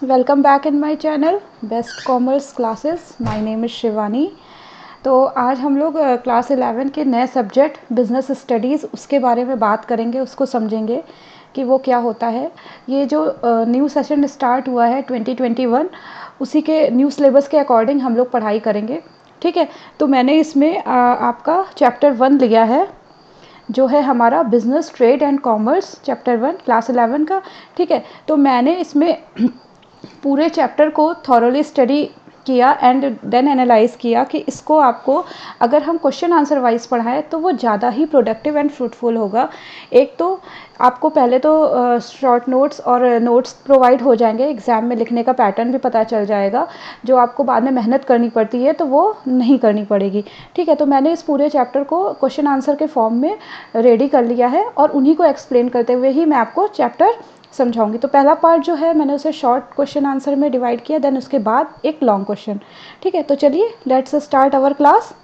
Welcome back in my channel best commerce classes. My name is Shivani. तो आज हम लोग क्लास 11 के नए सब्जेक्ट बिज़नेस स्टडीज़ उसके बारे में बात करेंगे, उसको समझेंगे कि वो क्या होता है। ये जो न्यू सेशन स्टार्ट हुआ है 2021, उसी के न्यू सिलेबस के अकॉर्डिंग हम लोग पढ़ाई करेंगे। ठीक है, तो मैंने इसमें आपका चैप्टर 1 लिया है, जो है हमारा business trade and commerce, chapter 1 class 11 का। ठीक है, तो मैंने इसमें पूरे चैप्टर को थॉरोली स्टडी किया एंड देन एनालाइज किया कि इसको आपको अगर हम क्वेश्चन आंसर वाइज पढ़ाएं तो वो ज़्यादा ही प्रोडक्टिव एंड फ्रूटफुल होगा। एक तो आपको पहले तो शॉर्ट नोट्स और नोट्स प्रोवाइड हो जाएंगे, एग्ज़ाम में लिखने का पैटर्न भी पता चल जाएगा, जो आपको बाद में मेहनत करनी पड़ती है तो वो नहीं करनी पड़ेगी। ठीक है, तो मैंने इस पूरे चैप्टर को क्वेश्चन आंसर के फॉर्म में रेडी कर लिया है और उन्हीं को एक्सप्लेन करते हुए ही मैं आपको चैप्टर समझाऊंगी। तो पहला पार्ट जो है मैंने उसे शॉर्ट क्वेश्चन आंसर में डिवाइड किया, देन उसके बाद एक लॉन्ग क्वेश्चन। ठीक है, तो चलिए लेट्स स्टार्ट आवर क्लास।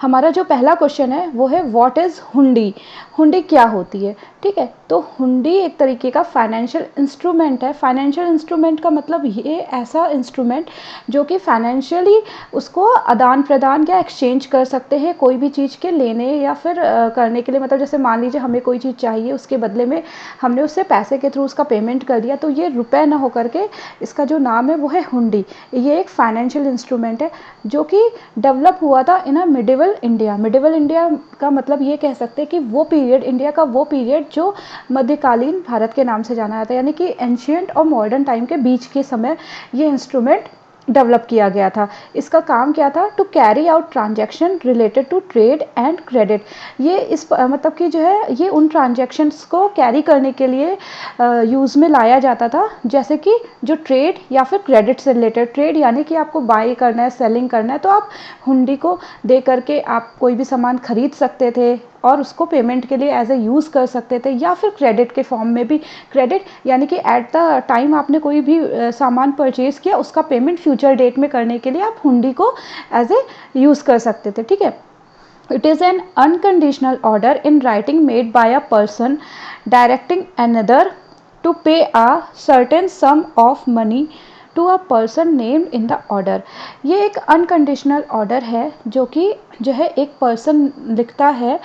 हमारा जो पहला क्वेश्चन है वो है व्हाट इज़ हुंडी। हुंडी क्या होती है? ठीक है, तो हुंडी एक तरीके का फाइनेंशियल इंस्ट्रूमेंट है। फाइनेंशियल इंस्ट्रूमेंट का मतलब ये ऐसा इंस्ट्रूमेंट जो कि फाइनेंशियली उसको आदान प्रदान या एक्सचेंज कर सकते हैं कोई भी चीज़ के लेने या फिर करने के लिए। मतलब जैसे मान लीजिए हमें कोई चीज़ चाहिए, उसके बदले में हमने उससे पैसे के थ्रू उसका पेमेंट कर दिया, तो ये रुपए ना होकर के इसका जो नाम है वो है हुंडी। ये एक फाइनेंशियल इंस्ट्रूमेंट है जो कि डेवलप हुआ था इन अ मिडिवल इंडिया। मिडिवल इंडिया का मतलब ये कह सकते हैं कि वो पीरियड, इंडिया का वो पीरियड जो मध्यकालीन भारत के नाम से जाना जाता है, यानी कि एंशियंट और मॉडर्न टाइम के बीच के समय ये इंस्ट्रूमेंट डेवलप किया गया था। इसका काम क्या था? To carry out transaction related to trade and credit. ये इस मतलब कि जो है ये उन ट्रांजैक्शंस को कैरी करने के लिए यूज़ में लाया जाता था, जैसे कि जो ट्रेड या फिर क्रेडिट से रिलेटेड। ट्रेड यानी कि आपको बाई करना है, सेलिंग करना है, तो आप हुंडी को दे करके आप कोई भी सामान खरीद सकते थे और उसको पेमेंट के लिए एज ए यूज़ कर सकते थे, या फिर क्रेडिट के फॉर्म में भी। क्रेडिट यानी कि एट द टाइम आपने कोई भी सामान परचेज़ किया, उसका पेमेंट फ्यूचर डेट में करने के लिए आप हुंडी को एज ए यूज़ कर सकते थे। ठीक है, it is an unconditional order in writing made by a person directing another to pay a certain sum of money to a person named in the order। ये एक अनकंडीशनल ऑर्डर है जो कि जो है एक पर्सन लिखता है,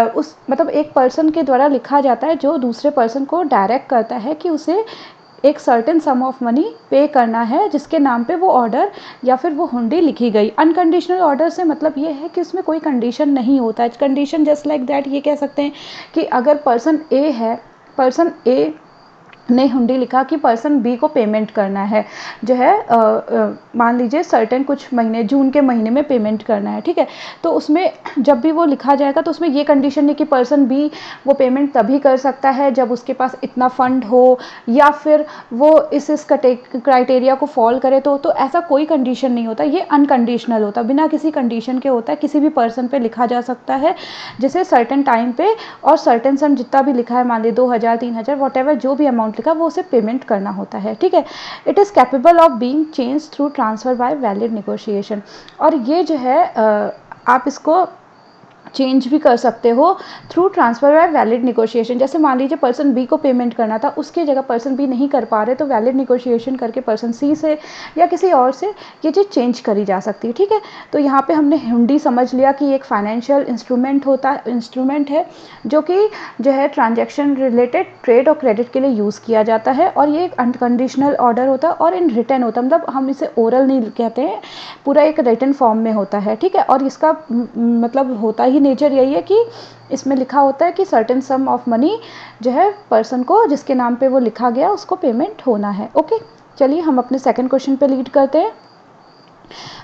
उस मतलब एक पर्सन के द्वारा लिखा जाता है जो दूसरे पर्सन को डायरेक्ट करता है कि उसे एक सर्टेन सम ऑफ मनी पे करना है, जिसके नाम पे वो ऑर्डर या फिर वो हुंडी लिखी गई। अनकंडीशनल ऑर्डर से मतलब ये है कि उसमें कोई कंडीशन नहीं होता है। कंडीशन जस्ट लाइक दैट ये कह सकते हैं कि अगर पर्सन ए है, पर्सन ए ने हुंडी लिखा कि पर्सन बी को पेमेंट करना है, जो है मान लीजिए सर्टेन कुछ महीने, जून के महीने में पेमेंट करना है। ठीक है, तो उसमें जब भी वो लिखा जाएगा तो उसमें ये कंडीशन नहीं कि पर्सन बी वो पेमेंट तभी कर सकता है जब उसके पास इतना फंड हो, या फिर वो इस क्राइटेरिया को फॉल करे। तो ऐसा कोई कंडीशन नहीं होता, ये अनकंडीशनल होता, बिना किसी कंडीशन के होता है। किसी भी पर्सन पे लिखा जा सकता है जिसे सर्टेन टाइम पे और सर्टेन सम जितना भी लिखा है, मान ली 2000 3000 वॉट एवर जो भी अमाउंट लिखा वो उसे पेमेंट करना होता है। ठीक है, it is capable of being change through transfer by valid negotiation. और ये जो है आप इसको चेंज भी कर सकते हो through transfer by valid negotiation. जैसे मान लीजिए पर्सन बी को पेमेंट करना था, उसकी जगह पर्सन बी नहीं कर पा रहे, तो वैलिड नेगोशिएशन करके पर्सन सी से या किसी और से ये चीज़ चेंज करी जा सकती है। ठीक है, तो यहाँ पे हमने हुंडी समझ लिया कि एक फाइनेंशियल इंस्ट्रूमेंट है जो कि जो है ट्रांजैक्शन रिलेटेड ट्रेड और क्रेडिट के लिए यूज़ किया जाता है, और ये एक अनकंडीशनल ऑर्डर होता है और इन रिटर्न होता है। मतलब हम इसे ओरल नहीं कहते हैं, पूरा एक रिटन फॉर्म में होता है। ठीक है, और इसका मतलब होता ही नेचर यही है कि इसमें लिखा होता है कि सर्टेन सम ऑफ मनी जो है पर्सन को जिसके नाम पे वो लिखा गया उसको पेमेंट होना है। ओके, चलिए हम अपने सेकंड क्वेश्चन पे लीड करते हैं।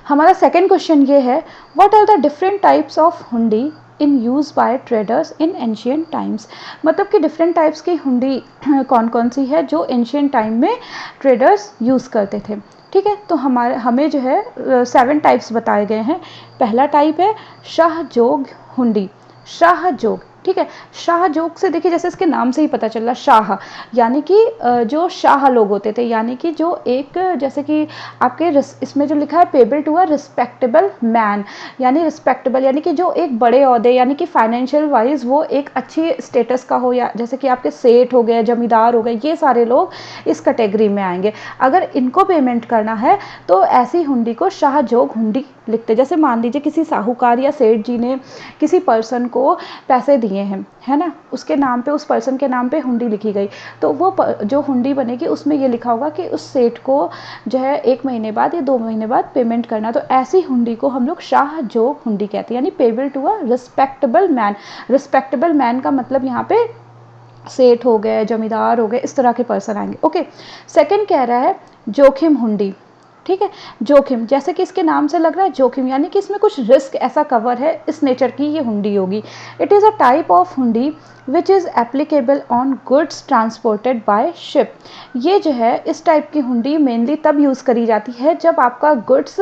हमारा सेकंड क्वेश्चन ये है, what are the different types of hundi in use by traders in ancient times. मतलब कि डिफरेंट टाइप्स की हुंडी कौन कौन सी है जो एंशियंट टाइम में ट्रेडर्स यूज़ करते थे। ठीक है, तो हमें जो है 7 टाइप्स बताए गए हैं। पहला टाइप है शाहजोग हुंडी। शाहजोग ठीक है। शाहजोग से देखिए जैसे इसके नाम से ही पता चल रहा, शाह यानी कि जो शाह लोग होते थे, यानी कि जो एक जैसे कि आपके इसमें जो लिखा है payable to a respectable man, यानी रिस्पेक्टेबल यानी कि जो एक बड़े ओहदे यानी कि फाइनेंशियल वाइज वो एक अच्छी स्टेटस का हो, या जैसे कि आपके सेठ हो गए, जमींदार हो गए, ये सारे लोग इस कैटेगरी में आएंगे। अगर इनको पेमेंट करना है तो ऐसी हुंडी को शाहजोग हुंडी लिखते। जैसे मान लीजिए किसी साहूकार या सेठ जी ने किसी पर्सन को पैसे दिए हैं, है ना, उसके नाम पे, उस पर्सन के नाम पे हुंडी लिखी गई, तो वो जो हुंडी बनेगी उसमें ये लिखा होगा कि उस सेठ को जो है 1 महीने बाद या 2 महीने बाद पेमेंट करना। तो ऐसी हुंडी को हम लोग शाहजोग हुंडी कहते हैं, यानी payable to a respectable man. Respectable man का मतलब यहाँ पे सेठ हो गए, जमींदार हो गए, इस तरह के पर्सन आएंगे। ओके, सेकंड कह रहा है जोखिम हुंडी। ठीक है, जोखिम जैसे कि इसके नाम से लग रहा है जोखिम, यानी कि इसमें कुछ रिस्क ऐसा कवर है, इस नेचर की ये हुंडी होगी। It is a type of hundi which is applicable on goods transported by ship. ये जो है इस टाइप की हुंडी मेनली तब यूज़ करी जाती है जब आपका गुड्स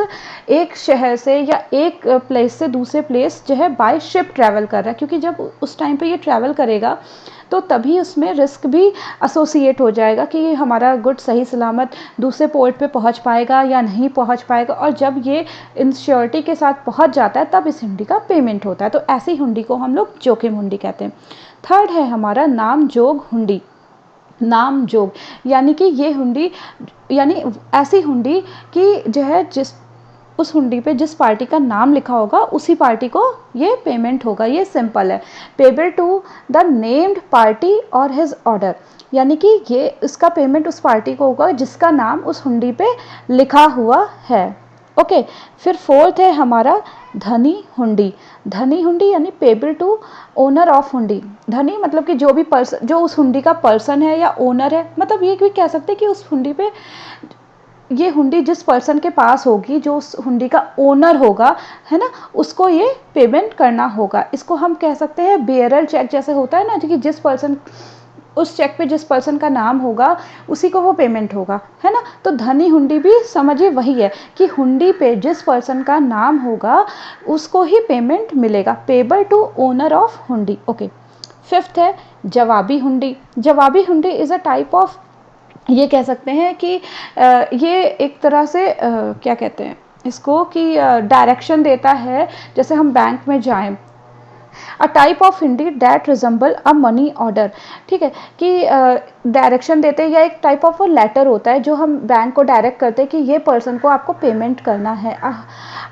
एक शहर से या एक प्लेस से दूसरे प्लेस जो है बाय शिप ट्रैवल कर रहा है, क्योंकि जब उस टाइम पे ये ट्रैवल करेगा तो तभी उसमें रिस्क भी एसोसिएट हो जाएगा कि हमारा गुड सही सलामत दूसरे पोर्ट पे पहुंच पाएगा या नहीं पहुंच पाएगा, और जब ये इंश्योरिटी के साथ पहुंच जाता है तब इस हुंडी का पेमेंट होता है। तो ऐसी हुंडी को हम लोग जोखिम हुंडी कहते हैं। थर्ड है हमारा नाम जोग हुंडी। नाम जोग यानी कि ये हुंडी यानी ऐसी हुंडी कि जो है जिस उस हुंडी पे जिस पार्टी का नाम लिखा होगा उसी पार्टी को ये पेमेंट होगा। ये सिंपल है, payable to the named party और हिज ऑर्डर, यानी कि ये इसका पेमेंट उस पार्टी को होगा जिसका नाम उस हुंडी पे लिखा हुआ है। ओके, फिर फोर्थ है हमारा धनी हुंडी। धनी हुंडी यानी पेबल टू ओनर ऑफ हुंडी। धनी मतलब कि जो भी पर्सन, जो उस हुंडी का पर्सन है या ओनर है, मतलब ये भी कह सकते हैं कि उस हुंडी पे ये हुंडी जिस पर्सन के पास होगी, जो उस हुंडी का ओनर होगा, है ना, उसको ये पेमेंट करना होगा। इसको हम कह सकते हैं बेयरर चेक जैसे होता है ना, कि जिस पर्सन उस चेक पे जिस पर्सन का नाम होगा उसी को वो पेमेंट होगा, है ना। तो धनी हुंडी भी समझिए वही है कि हुंडी पे जिस पर्सन का नाम होगा उसको ही पेमेंट मिलेगा, पेबल टू ओनर ऑफ हुंडी। ओके, फिफ्थ है जवाबी हुंडी। जवाबी हुंडी इज़ अ टाइप ऑफ, ये कह सकते हैं कि ये एक तरह से क्या कहते हैं इसको कि डायरेक्शन देता है, जैसे हम बैंक में जाएं। अ टाइप ऑफ हुंडी that resemble a money order. ठीक है, कि डायरेक्शन देते हैं, या एक टाइप ऑफ लेटर होता है जो हम बैंक को डायरेक्ट करते हैं कि ये पर्सन को आपको पेमेंट करना है।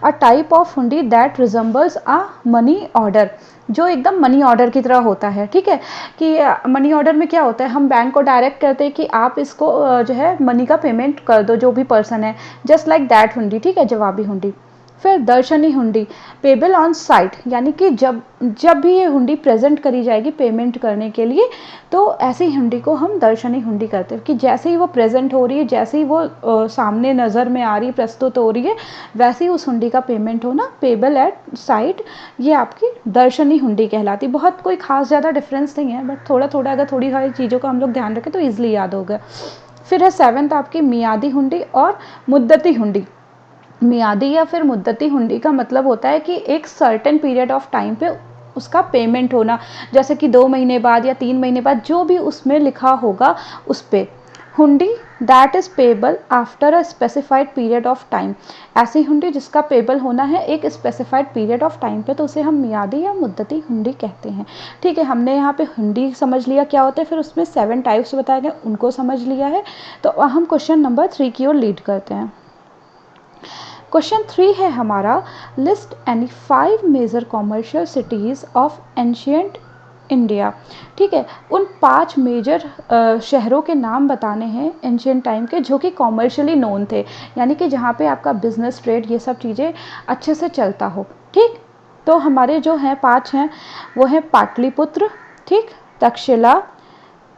अ टाइप ऑफ हुंडी that resembles a money order, जो एकदम मनी ऑर्डर की तरह होता है। ठीक है, कि मनी ऑर्डर में क्या होता है, हम बैंक को डायरेक्ट करते हैं कि आप इसको जो है मनी का पेमेंट कर दो जो भी पर्सन है, जस्ट लाइक दैट हुंडी। ठीक है, जवाबी हुंडी। फिर दर्शनी हुंडी, पेबल ऑन साइट, यानी कि जब जब भी ये हुंडी प्रेजेंट करी जाएगी पेमेंट करने के लिए, तो ऐसी हुंडी को हम दर्शनी हुंडी करते हैं, कि जैसे ही वो प्रेजेंट हो रही है, जैसे ही वो सामने नज़र में आ रही, प्रस्तुत हो रही है, वैसे ही उस हुंडी का पेमेंट होना, पेबल एट साइट, ये आपकी दर्शनी हुंडी कहलाती। बहुत कोई खास ज़्यादा डिफरेंस नहीं है, बट थोड़ा थोड़ा अगर थोड़ी सारी चीज़ों का हम लोग ध्यान रखें तो ईजिली याद होगा। फिर है सेवन्थ आपकी मियादी हुंडी और मुद्दती हुंडी। मियादी या फिर मुद्दती हुंडी का मतलब होता है कि एक सर्टेन पीरियड ऑफ टाइम पे उसका पेमेंट होना, जैसे कि 2 महीने बाद या 3 महीने बाद, जो भी उसमें लिखा होगा उस पे। हुंडी that is payable after a specified period of time, ऐसी हुंडी जिसका पेबल होना है एक स्पेसिफाइड पीरियड ऑफ टाइम पे, तो उसे हम मियादी या मुद्दती हुंडी कहते हैं। ठीक है, हमने यहाँ पे हुंडी समझ लिया क्या होता है, फिर उसमें 7 टाइप्स बताए गए उनको समझ लिया है। तो हम क्वेश्चन नंबर 3 की ओर लीड करते हैं। क्वेश्चन 3 है हमारा, list any 5 major commercial cities of ancient India. ठीक है, उन 5 मेजर शहरों के नाम बताने हैं एंशियंट टाइम के, जो कि कॉमर्शियली नोन थे, यानी कि जहाँ पे आपका बिजनेस ट्रेड ये सब चीज़ें अच्छे से चलता हो। ठीक, तो हमारे जो हैं 5 हैं वो हैं पाटलिपुत्र, ठीक, तक्षशिला,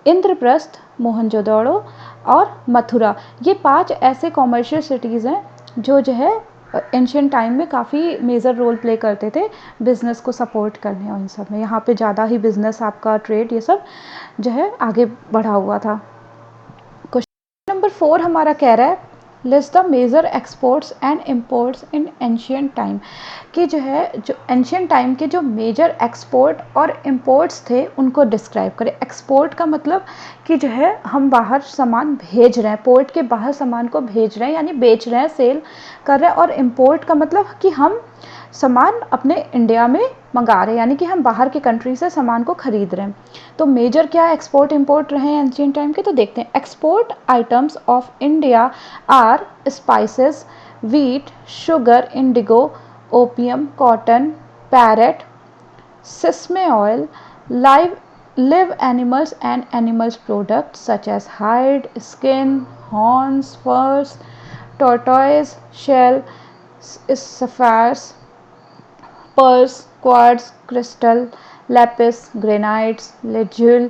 इंद्रप्रस्थ, मोहनजोदड़ो और मथुरा। ये 5 ऐसे कॉमर्शियल सिटीज़ हैं जो है एंशियंट टाइम में काफ़ी मेजर रोल प्ले करते थे बिज़नेस को सपोर्ट करने, और इन सब में यहाँ पे ज़्यादा ही बिज़नेस आपका ट्रेड ये सब जो है आगे बढ़ा हुआ था। क्वेश्चन नंबर 4 हमारा कह रहा है, list the major exports and imports in ancient time, कि जो है जो एंशियंट टाइम के जो मेजर एक्सपोर्ट और इम्पोर्ट्स थे उनको डिस्क्राइब करें। एक्सपोर्ट का मतलब कि जो है हम बाहर सामान भेज रहे हैं, पोर्ट के बाहर सामान को भेज रहे हैं यानी बेच रहे हैं, सेल कर रहे हैं। और इम्पोर्ट का मतलब कि हम सामान अपने इंडिया में मंगा रहे हैं, यानी कि हम बाहर की कंट्री से सामान को खरीद रहे हैं। तो मेजर क्या एक्सपोर्ट इंपोर्ट रहे हैं एंशियंट टाइम के, तो देखते हैं। Export items of India are spices, wheat, sugar, indigo, opium, cotton, parrot, sesame oil, live animals and animals products such as hide, skin, horns, furs, tortoise, shell, sapphires, pearls, quartz, crystal, lapis, granites, legil,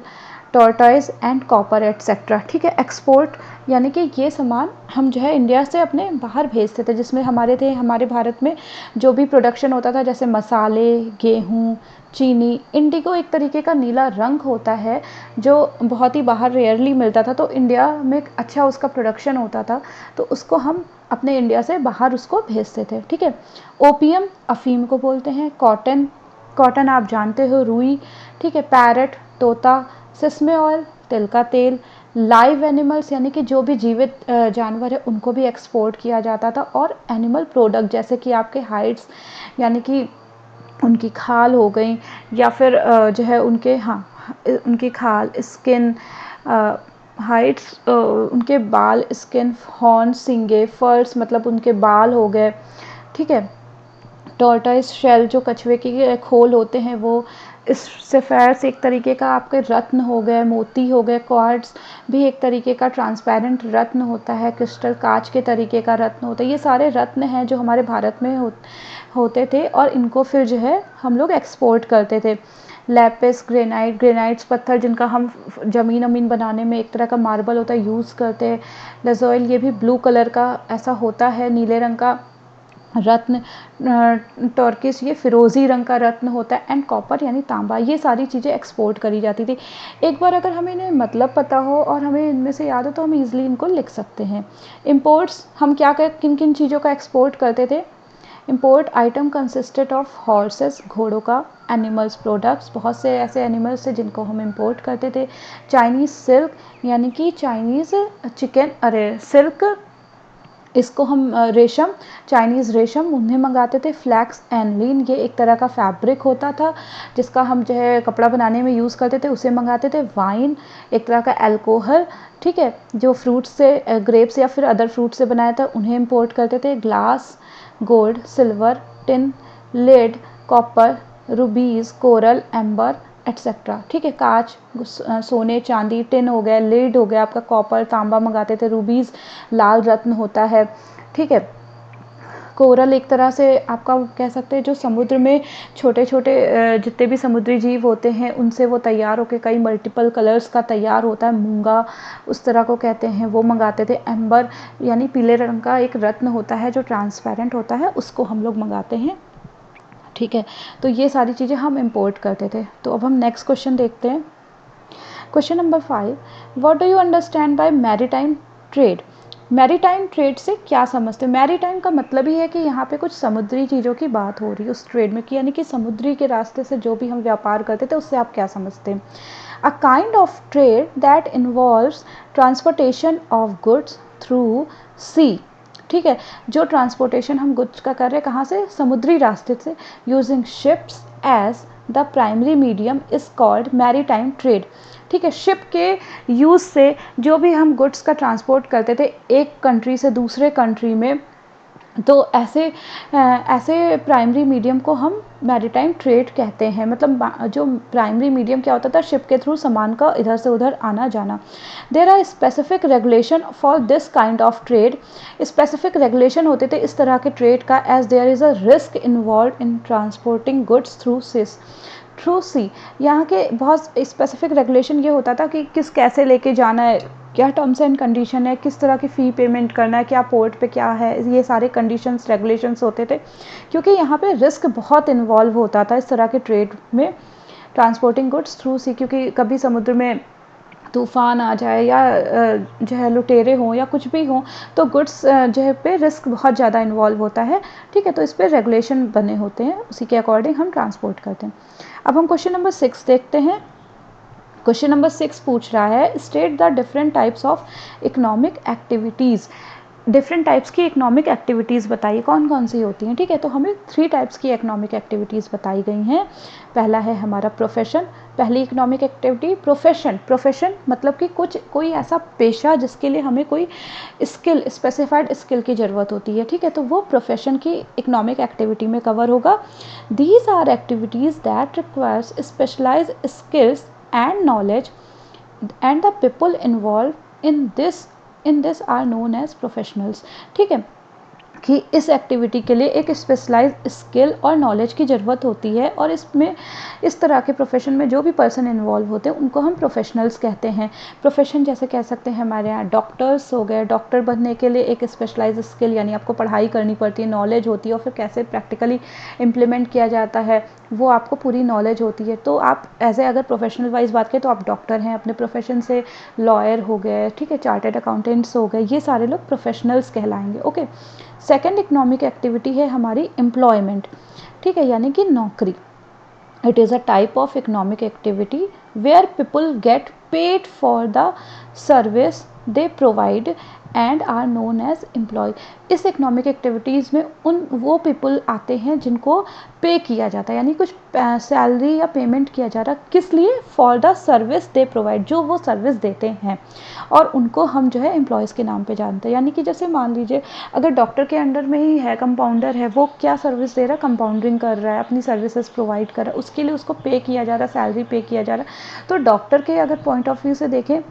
tortoise and copper etcetera. ठीक है, export यानी कि ये सामान हम जो है India से अपने बाहर भेजते थे, जिसमें हमारे भारत में जो भी प्रोडक्शन होता था, जैसे मसाले, गेहूँ, चीनी। इंडिगो एक तरीके का नीला रंग होता है जो बहुत ही बाहर रेयरली मिलता था, तो इंडिया में अच्छा उसका प्रोडक्शन होता था, तो उसको हम अपने इंडिया से बाहर उसको भेजते थे। ठीक है, ओपियम अफीम को बोलते हैं। कॉटन, कॉटन आप जानते हो, रुई। ठीक है, पैरट तोता, सिसमे ऑयल तिल का तेल, लाइव एनिमल्स यानी कि जो भी जीवित जानवर है उनको भी एक्सपोर्ट किया जाता था, और एनिमल प्रोडक्ट जैसे कि आपके हाइड्स यानी कि उनकी खाल हो गई, या फिर जो है उनकी खाल, स्किन, हाइड्स, उनके बाल, स्किन, हॉर्न, सींगे, फर्स मतलब उनके बाल हो गए। ठीक है, टॉर्टॉइस शेल जो कछुए के खोल होते हैं वो, इस सफ़ैर्स एक तरीके का आपके रत्न हो गए, मोती हो गए, क्वार्ट्स भी एक तरीके का ट्रांसपेरेंट रत्न होता है, क्रिस्टल कांच के तरीके का रत्न होता है। ये सारे रत्न हैं जो हमारे भारत में होते थे, और इनको फिर जो है हम लोग एक्सपोर्ट करते थे। लैपिस, ग्रेनाइट्स पत्थर जिनका हम ज़मीन अमीन बनाने में एक तरह का मार्बल होता है यूज़ करते हैं। लजोइल ये भी ब्लू कलर का ऐसा होता है, नीले रंग का रत्न। टर्किश ये फिरोज़ी रंग का रत्न होता है। एंड कॉपर यानी तांबा। ये सारी चीज़ें एक्सपोर्ट करी जाती थी। एक बार अगर हमें इन्हें मतलब पता हो और हमें इनमें से याद हो तो हम ईज़िली इनको लिख सकते हैं। इम्पोर्ट्स हम क्या किन किन चीज़ों का एक्सपोर्ट करते थे। Import item consisted of horses, घोड़ों का। एनिमल्स प्रोडक्ट्स, बहुत से ऐसे एनिमल्स थे जिनको हम इम्पोर्ट करते थे। चाइनीज़ सिल्क यानी कि चाइनीज़ चिकन, सिल्क, इसको हम रेशम, चाइनीज़ रेशम उन्हें मंगाते थे। फ्लैक्स एंड लीन ये एक तरह का फैब्रिक होता था जिसका हम जो है कपड़ा बनाने में यूज़ करते थे, उसे मंगाते थे। वाइन एक तरह का अल्कोहल, ठीक है, जो फ्रूट्स से, ग्रेप्स या फिर अदर फ्रूट से बनाया था, उन्हें इम्पोर्ट करते थे। Glass, gold, silver, tin, lead, copper, rubies, coral, amber etcetera. ठीक है, कांच, सोने चांदी, टिन हो गया, लीड हो गया आपका, कॉपर तांबा मंगाते थे। रूबीज़ लाल रत्न होता है। ठीक है, कोरल एक तरह से आपका कह सकते हैं जो समुद्र में छोटे छोटे जितने भी समुद्री जीव होते हैं उनसे वो तैयार होकर कई मल्टीपल कलर्स का तैयार होता है, मूंगा उस तरह को कहते हैं, वो मंगाते थे। एम्बर यानी पीले रंग का एक रत्न होता है जो ट्रांसपेरेंट होता है, उसको हम लोग मंगाते हैं। ठीक है, तो ये सारी चीज़ें हम इंपोर्ट करते थे। तो अब हम नेक्स्ट क्वेश्चन देखते हैं। Question number 5, what do you understand by maritime trade. Maritime trade से क्या समझते हैं। मैरीटाइम का मतलब ही है कि यहाँ पे कुछ समुद्री चीज़ों की बात हो रही है उस ट्रेड में, कि यानी कि समुद्री के रास्ते से जो भी हम व्यापार करते थे उससे आप क्या समझते हैं। A kind of trade that involves transportation of goods through sea. ठीक है, जो ट्रांसपोर्टेशन हम गुड्स का कर रहे हैं कहाँ से, समुद्री रास्ते से, using ships as the primary medium is called maritime trade. ठीक है, शिप के यूज़ से जो भी हम गुड्स का ट्रांसपोर्ट करते थे एक कंट्री से दूसरे कंट्री में, तो ऐसे प्राइमरी मीडियम को हम मैरीटाइम ट्रेड कहते हैं। मतलब जो प्राइमरी मीडियम क्या होता था, शिप के थ्रू सामान का इधर से उधर आना जाना। There are specific regulation for this kind of trade. Specific regulation होते थे इस तरह के ट्रेड का, as there is a risk involve in transporting goods through sea. यहाँ के बहुत स्पेसिफिक रेगुलेशन ये होता था कि किस कैसे लेके जाना है, क्या टर्म्स एंड कंडीशन है, किस तरह की फ़ी पेमेंट करना है, क्या पोर्ट पे क्या है, ये सारे कंडीशंस रेगुलेशंस होते थे, क्योंकि यहाँ पे रिस्क बहुत इन्वॉल्व होता था इस तरह के ट्रेड में, ट्रांसपोर्टिंग गुड्स थ्रू सी। क्योंकि कभी समुद्र में तूफ़ान आ जाए या जो है लुटेरे हों या कुछ भी हों, तो गुड्स जो है पे रिस्क बहुत ज़्यादा इन्वॉल्व होता है, ठीक है। तो इस पे रेगुलेशन बने होते हैं, उसी के अकॉर्डिंग हम ट्रांसपोर्ट करते हैं। अब हम क्वेश्चन नंबर 6 देखते हैं। क्वेश्चन नंबर 6 पूछ रहा है, state the different types of economic activities. Different types की इकोनॉमिक एक्टिविटीज़ बताइए कौन कौन सी होती हैं, ठीक है। तो हमें 3 टाइप्स की इकोनॉमिक एक्टिविटीज़ बताई गई हैं। पहला है हमारा प्रोफेशन, पहली इकोनॉमिक एक्टिविटी प्रोफेशन। प्रोफेशन मतलब कि कोई ऐसा पेशा जिसके लिए हमें कोई स्किल, स्पेसिफाइड स्किल की ज़रूरत होती है, ठीक है। तो वो प्रोफेशन की इकोनॉमिक एक्टिविटी में कवर होगा। These are activities that requires specialise skills and knowledge, and the people involved in this are known as professionals, ठीक है। कि इस एक्टिविटी के लिए एक स्पेशलाइज स्किल और नॉलेज की ज़रूरत होती है, और इसमें इस तरह के प्रोफेशन में जो भी पर्सन इन्वॉल्व होते हैं उनको हम प्रोफेशनल्स कहते हैं। प्रोफेशन जैसे कह सकते हैं हमारे यहाँ डॉक्टर्स हो गए, डॉक्टर बनने के लिए एक स्पेशलाइज स्किल यानी आपको पढ़ाई करनी पड़ती है, नॉलेज होती है, और फिर कैसे प्रैक्टिकली इम्प्लीमेंट किया जाता है वो आपको पूरी नॉलेज होती है। तो आप एज ए अगर प्रोफेशनल वाइज बात करें तो आप डॉक्टर हैं अपने प्रोफेशन से, लॉयर हो गए, ठीक है, चार्टर्ड अकाउंटेंट्स हो गए, ये सारे लोग प्रोफेशनल्स कहलाएंगे, ओके। सेकेंड इकोनॉमिक एक्टिविटी है हमारी एम्प्लॉयमेंट, ठीक है, यानी कि नौकरी। It is a type of economic activity where people get paid for the service they provide and are known as employ. इस इकोनॉमिक एक्टिविटीज़ में वो पीपल आते हैं जिनको पे किया जाता है, यानी कुछ सैलरी या पेमेंट किया जा रहा है, किस लिए, for the service they provide, जो वो सर्विस देते हैं, और उनको हम जो है एम्प्लॉयज़ के नाम पे जानते हैं। यानी कि जैसे मान लीजिए अगर डॉक्टर के अंडर में ही है, कंपाउंडर है, वो क्या सर्विस दे रहा है, कंपाउंडिंग कर रहा है, अपनी सर्विसेज प्रोवाइड कर रहा है, उसके लिए उसको पे किया जा रहा है, सैलरी पे किया जा रहा है। तो डॉक्टर के अगर पॉइंट ऑफ व्यू से देखें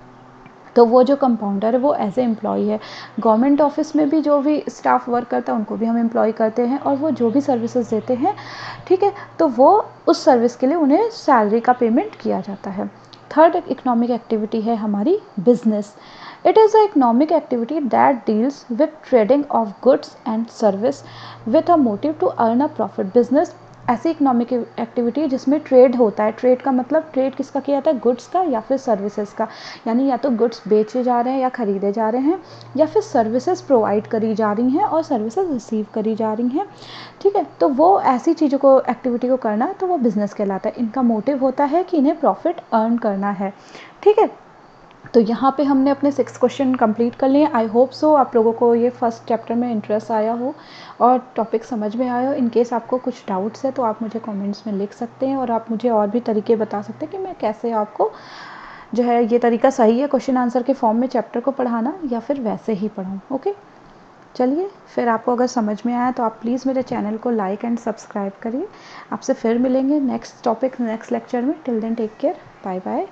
तो वो जो कंपाउंडर है वो एज ए एम्प्लॉय है। गवर्नमेंट ऑफिस में भी जो भी स्टाफ वर्क करता है उनको भी हम एम्प्लॉय करते हैं, और वो जो भी सर्विसेज देते हैं, ठीक है, तो वो उस सर्विस के लिए उन्हें सैलरी का पेमेंट किया जाता है। थर्ड इकोनॉमिक एक्टिविटी है हमारी business. It is a economic activity that deals with trading of goods and service with a motive to earn a profit. Business ऐसी इकोनॉमिक एक्टिविटी है जिसमें ट्रेड होता है। ट्रेड का मतलब ट्रेड किसका किया जाता है, गुड्स का या फिर सर्विसेज का, यानी या तो गुड्स बेचे जा रहे हैं या ख़रीदे जा रहे हैं, या फिर सर्विसेज प्रोवाइड करी जा रही हैं और सर्विसेज रिसीव करी जा रही हैं, ठीक है। तो वो ऐसी चीज़ों को, एक्टिविटी को करना है तो वो बिज़नेस कहलाता है। इनका मोटिव होता है कि इन्हें प्रॉफिट अर्न करना है, ठीक है। तो यहाँ पे हमने अपने 6 क्वेश्चन कंप्लीट कर लिए। आई होप सो आप लोगों को ये फर्स्ट चैप्टर में इंटरेस्ट आया हो और टॉपिक समझ में आया हो। इन केस आपको कुछ डाउट्स है तो आप मुझे कमेंट्स में लिख सकते हैं, और आप मुझे और भी तरीके बता सकते हैं कि मैं कैसे आपको जो है ये तरीका सही है क्वेश्चन आंसर के फॉर्म में चैप्टर को पढ़ाना, या फिर वैसे ही पढ़ाऊँ, ओके। चलिए फिर, आपको अगर समझ में आया तो आप प्लीज़ मेरे चैनल को लाइक एंड सब्सक्राइब करिए। आपसे फिर मिलेंगे नेक्स्ट टॉपिक नेक्स्ट लेक्चर में। Till then take care, bye bye.